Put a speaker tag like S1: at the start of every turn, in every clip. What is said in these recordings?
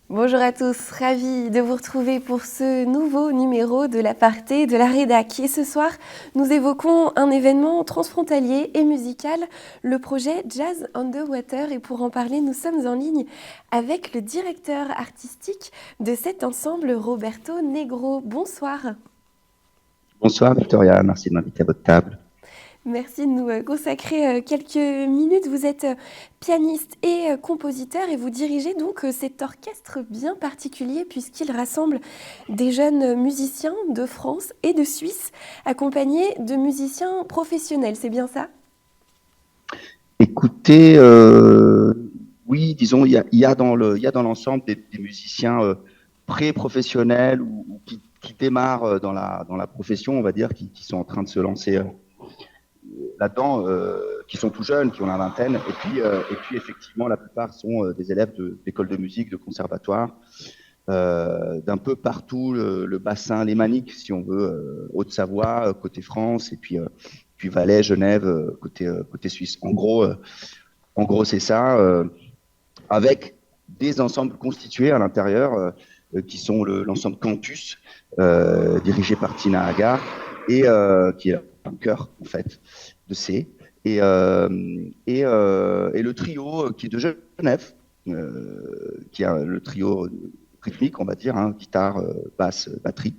S1: Bonjour à tous, ravie de vous retrouver pour ce nouveau numéro de l'Aparté de la Rédac. Et ce soir, nous évoquons un événement transfrontalier et musical, le projet Jazz on the Water. Et pour en parler, nous sommes en ligne avec le directeur artistique de cet ensemble, Roberto Negro. Bonsoir.
S2: Bonsoir Victoria, merci de m'inviter à votre table.
S1: Merci de nous consacrer quelques minutes. Vous êtes pianiste et compositeur et vous dirigez donc cet orchestre bien particulier puisqu'il rassemble des jeunes musiciens de France et de Suisse accompagnés de musiciens professionnels. C'est bien ça ?
S2: Écoutez, oui, disons, il y a dans l'ensemble des musiciens pré-professionnels ou qui démarrent dans la profession, on va dire, qui sont en train de se lancer là-dedans, qui sont tout jeunes, qui ont la vingtaine, et puis effectivement, la plupart sont des élèves d'école de musique, de conservatoire, d'un peu partout, le bassin lémanique, si on veut, Haute-Savoie, côté France, et puis Valais, Genève, côté Suisse. En gros, c'est ça, avec des ensembles constitués à l'intérieur, qui sont l'ensemble Cantus, dirigé par Tina Hagar, et qui est un chœur, en fait, de C. Et le trio qui est de Genève, qui a le trio rythmique, on va dire, hein, guitare, basse, batterie.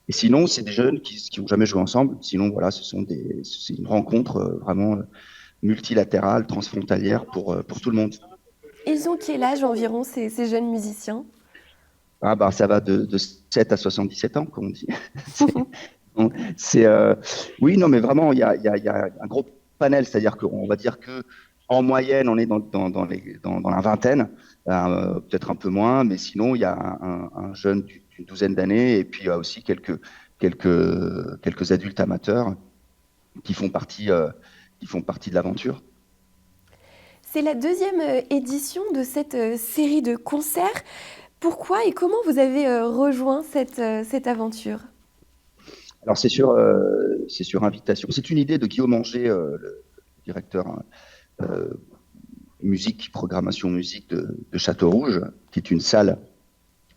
S2: Et sinon, c'est des jeunes qui n'ont jamais joué ensemble. Sinon, voilà, c'est une rencontre vraiment multilatérale, transfrontalière pour tout le monde.
S1: Ils ont quel âge environ ces jeunes musiciens ?
S2: Ah bah ça va de 7 à 77 ans, comme on dit. Oui, non, mais vraiment, il y a un gros panel, c'est-à-dire qu'on va dire que en moyenne, on est dans la vingtaine, peut-être un peu moins, mais sinon, il y a un jeune d'une douzaine d'années et puis il y a aussi quelques adultes amateurs qui font partie de l'aventure.
S1: C'est la deuxième édition de cette série de concerts. Pourquoi et comment vous avez rejoint cette aventure ?
S2: Alors c'est sur invitation. C'est une idée de Guillaume Anger, le directeur musique, programmation musique de Château-Rouge, qui est une salle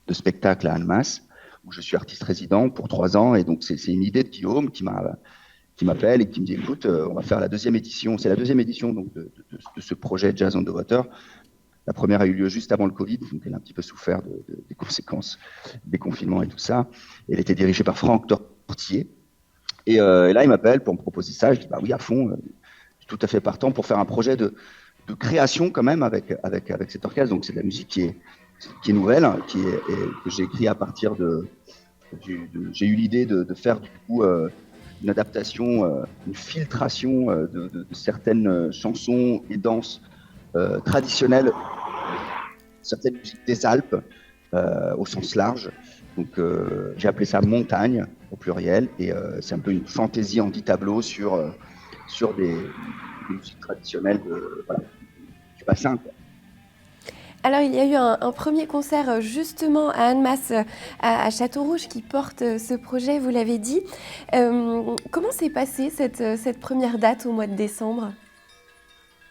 S2: de spectacle à Annemasse, où je suis artiste résident pour 3 ans. Et donc c'est une idée de Guillaume qui m'appelle et qui me dit écoute, on va faire la deuxième édition. C'est la deuxième édition donc, de ce projet Jazz on the Water. La première a eu lieu juste avant le Covid, donc elle a un petit peu souffert des conséquences des confinements et tout ça. Elle était dirigée par Franck Tortier. Et là, il m'appelle pour me proposer ça. Je dis bah oui, à fond, je suis tout à fait partant pour faire un projet de création quand même avec cet orchestre. Donc c'est de la musique qui est nouvelle, que j'ai écrit à partir j'ai eu l'idée de faire du coup une adaptation, une filtration de certaines chansons et danses traditionnelles, certaines musiques des Alpes au sens large. Donc j'ai appelé ça Montagne au pluriel et c'est un peu une fantaisie anti-tableau sur des musiques traditionnelles du bassin, quoi.
S1: Alors, il y a eu un premier concert justement à Annemasse, à Château-Rouge, qui porte ce projet, vous l'avez dit. Comment s'est passée cette première date au mois de décembre ?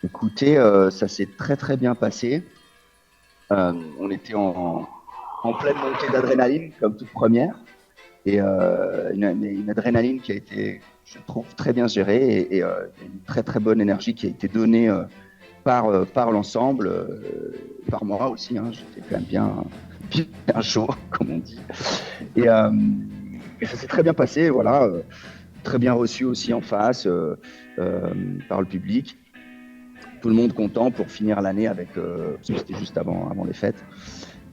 S2: Écoutez, ça s'est très très bien passé. On était en pleine montée d'adrénaline, comme toute première, et une adrénaline qui a été, je trouve, très bien gérée et une très très bonne énergie qui a été donnée par l'ensemble, par moi aussi, hein, j'étais quand même bien chaud, comme on dit. Et ça s'est très bien passé, voilà, très bien reçu aussi en face par le public. Tout le monde content pour finir l'année avec, parce que c'était juste avant les fêtes,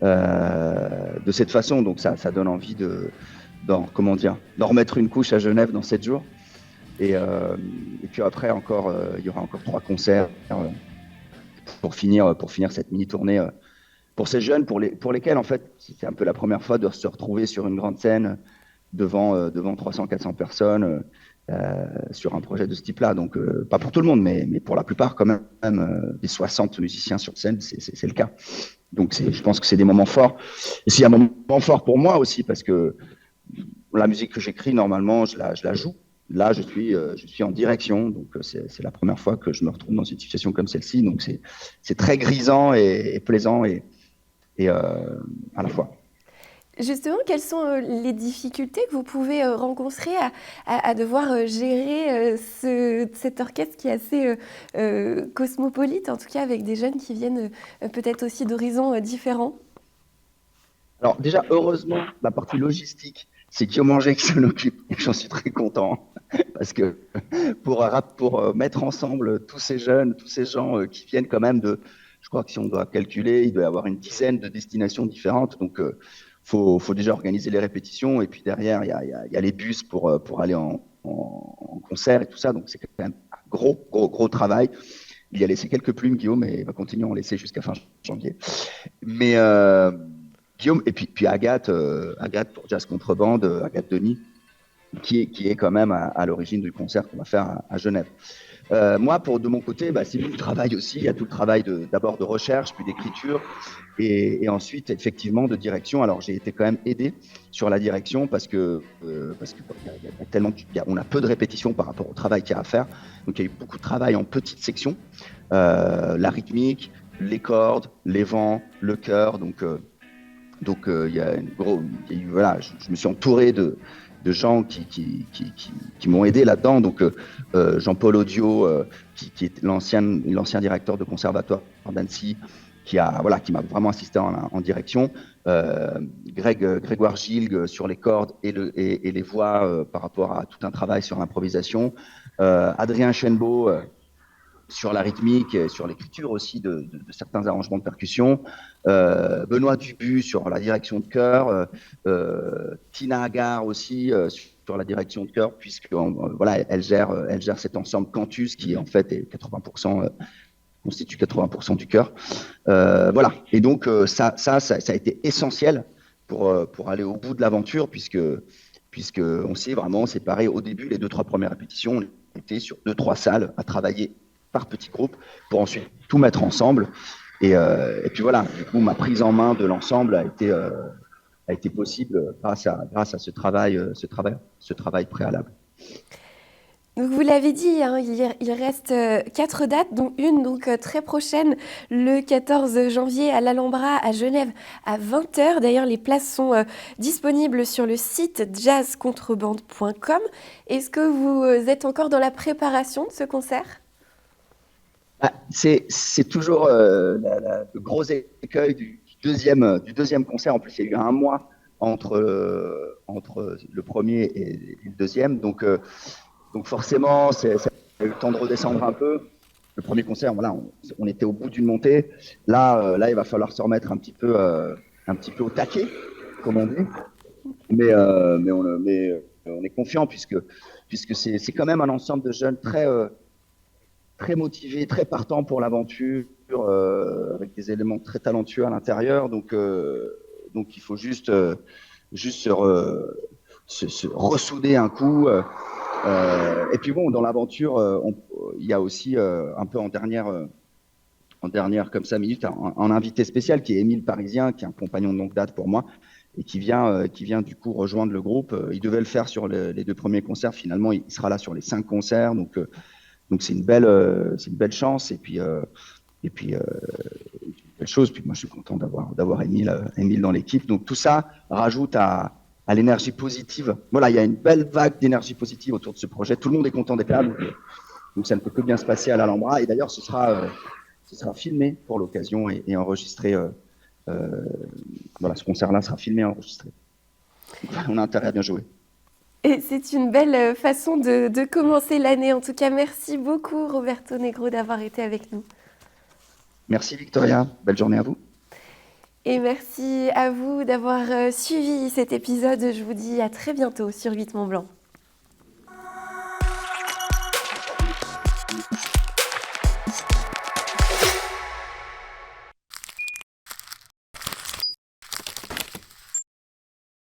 S2: de cette façon. Donc ça donne envie d'en remettre une couche à Genève dans 7 jours. Et puis après, il y aura encore 3 concerts pour finir cette mini-tournée pour ces jeunes, pour lesquels, en fait, c'est un peu la première fois de se retrouver sur une grande scène devant 300-400 personnes sur un projet de ce type-là. Donc, pas pour tout le monde, mais pour la plupart, quand même, des 60 musiciens sur scène, c'est le cas. Donc, je pense que c'est des moments forts. Et c'est un moment fort pour moi aussi, parce que la musique que j'écris, normalement, je la joue. là, je suis en direction, donc c'est la première fois que je me retrouve dans une situation comme celle-ci, donc c'est très grisant et plaisant et à la fois.
S1: Justement, quelles sont les difficultés que vous pouvez rencontrer à devoir gérer cet orchestre qui est assez cosmopolite, en tout cas avec des jeunes qui viennent peut-être aussi d'horizons différents?
S2: Alors déjà, heureusement, la partie logistique, c'est Guillaume Angers qui s'en occupe, et j'en suis très content, parce que pour mettre ensemble tous ces jeunes, tous ces gens qui viennent quand même je crois que si on doit calculer, il doit y avoir une dizaine de destinations différentes, donc faut déjà organiser les répétitions, et puis derrière, il y a les bus pour aller en concert et tout ça, donc c'est quand même un gros travail. Il y a laissé quelques plumes, Guillaume, et il va continuer à en laisser jusqu'à fin janvier. Mais Guillaume, et puis Agathe pour Jazz Contrebande, Agathe Denis, qui est quand même à l'origine du concert qu'on va faire à Genève. Moi, de mon côté, c'est tout le travail aussi. Il y a tout le travail d'abord de recherche, puis d'écriture, et ensuite, effectivement, de direction. Alors, j'ai été quand même aidé sur la direction parce que on a peu de répétitions par rapport au travail qu'il y a à faire. Donc, il y a eu beaucoup de travail en petites sections. La rythmique, les cordes, les vents, le chœur. Donc, il y a voilà, je me suis entouré de gens qui m'ont aidé là-dedans. Donc, Jean-Paul Audio, qui est l'ancien directeur de conservatoire d'Annecy, qui m'a vraiment assisté en direction. Grégoire Gilles sur les cordes et les voix par rapport à tout un travail sur l'improvisation. Adrien Chenbeau sur la rythmique et sur l'écriture aussi de certains arrangements de percussion. Benoît Dubu sur la direction de chœur. Tina Agar aussi sur la direction de chœur, puisque voilà, elle gère cet ensemble Cantus qui en fait est 80%, constitue 80% du chœur. Voilà. Et donc ça a été essentiel pour aller au bout de l'aventure, puisque on s'est vraiment séparé au début, les 2-3 premières répétitions, on était sur 2-3 salles à travailler par petits groupes pour ensuite tout mettre ensemble. Et puis voilà, du coup, ma prise en main de l'ensemble a été possible grâce à ce travail préalable.
S1: Donc vous l'avez dit, hein, il reste 4 dates, dont une très prochaine, le 14 janvier à l'Alhambra à Genève à 20h. D'ailleurs, les places sont disponibles sur le site jazzcontrebande.com. Est-ce que vous êtes encore dans la préparation de ce concert ?
S2: C'est toujours le gros écueil du deuxième concert. En plus, il y a eu un mois entre le premier et le deuxième. Donc forcément, ça a eu le temps de redescendre un peu. Le premier concert, voilà, on était au bout d'une montée. Là, il va falloir se remettre un petit peu au taquet, comme on dit. Mais on est confiant puisque c'est quand même un ensemble de jeunes très motivés, très partants pour l'aventure, avec des éléments très talentueux à l'intérieur. Donc il faut juste se ressouder un coup. Et puis bon, dans l'aventure, il y a aussi un peu en dernière comme ça minute, un invité spécial qui est Émile Parisien, qui est un compagnon de longue date pour moi et qui vient du coup rejoindre le groupe. Il devait le faire sur les 2 premiers concerts. Finalement, il sera là sur les 5 concerts. Donc c'est une belle chance et puis une belle chose. Puis moi, je suis content d'avoir Émile dans l'équipe. Donc tout ça rajoute à l'énergie positive. Voilà, il y a une belle vague d'énergie positive autour de ce projet. Tout le monde est content d'être là, donc ça ne peut que bien se passer à l'Alhambra. Et d'ailleurs, ce sera filmé pour l'occasion et enregistré. Voilà, ce concert-là sera filmé et enregistré. Donc, on a intérêt à bien jouer.
S1: Et c'est une belle façon de commencer l'année. En tout cas, merci beaucoup Roberto Negro d'avoir été avec nous.
S2: Merci Victoria, belle journée à vous.
S1: Et merci à vous d'avoir suivi cet épisode. Je vous dis à très bientôt sur 8 Mont Blanc.